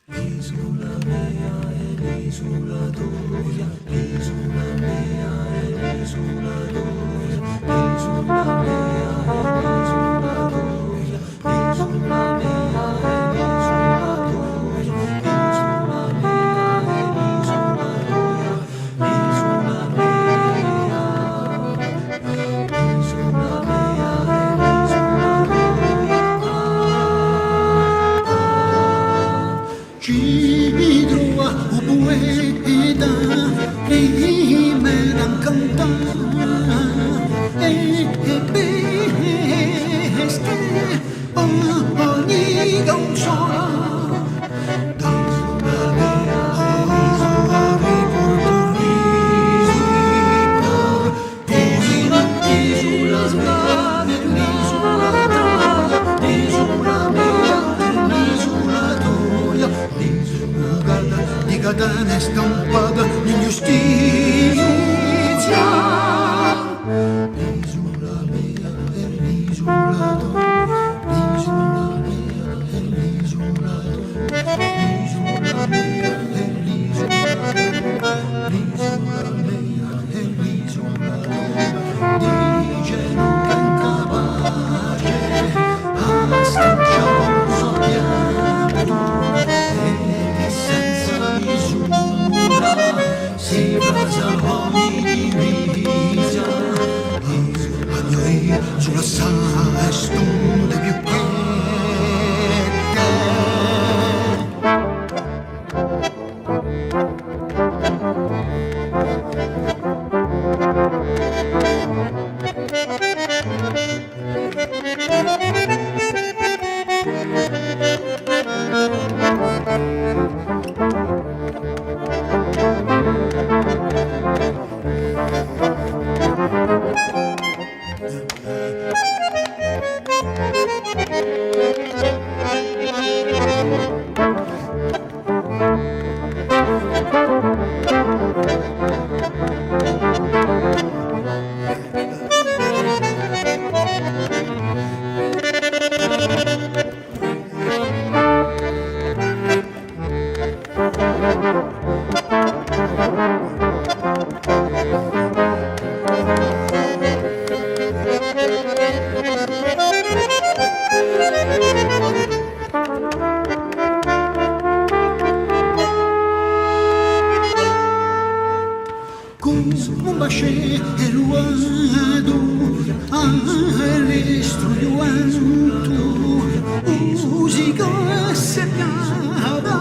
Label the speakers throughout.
Speaker 1: L'isola mea è l'isola tua, l'isola mea è l'isola tua, l'isola mea è l'isola tua, l'isola mea è l'isola tua, l'isola mea è l'isola tua, l'isola mea, l'isola mea è l'isola tua. Ci trova un poeta prima di cantare e beste ogni canzone dalla mia ori portorica l'isola l'isola l'isola mia l'isola tua l'isola di catene stampata in giustizia l'isola mia è l'isola tua l'isola mia è l'isola tua l'isola mia è l'isola tua l'isola mia è l'isola tua dicono che è incapace a schiacciare un sognato e che senza misura si basa ogni divisa a noi sulla sala stonde più quiete un bacetto a ristruiando musica segnata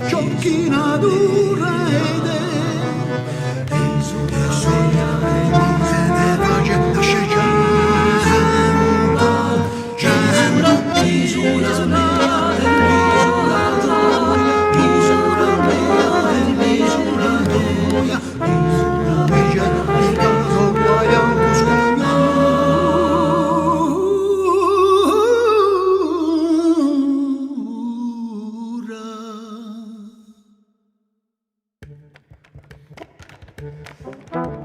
Speaker 1: giochina dura ed è sognare se ne pace nasce giando l'isola l'isola tua l'isola mea è l'isola tua Thank you.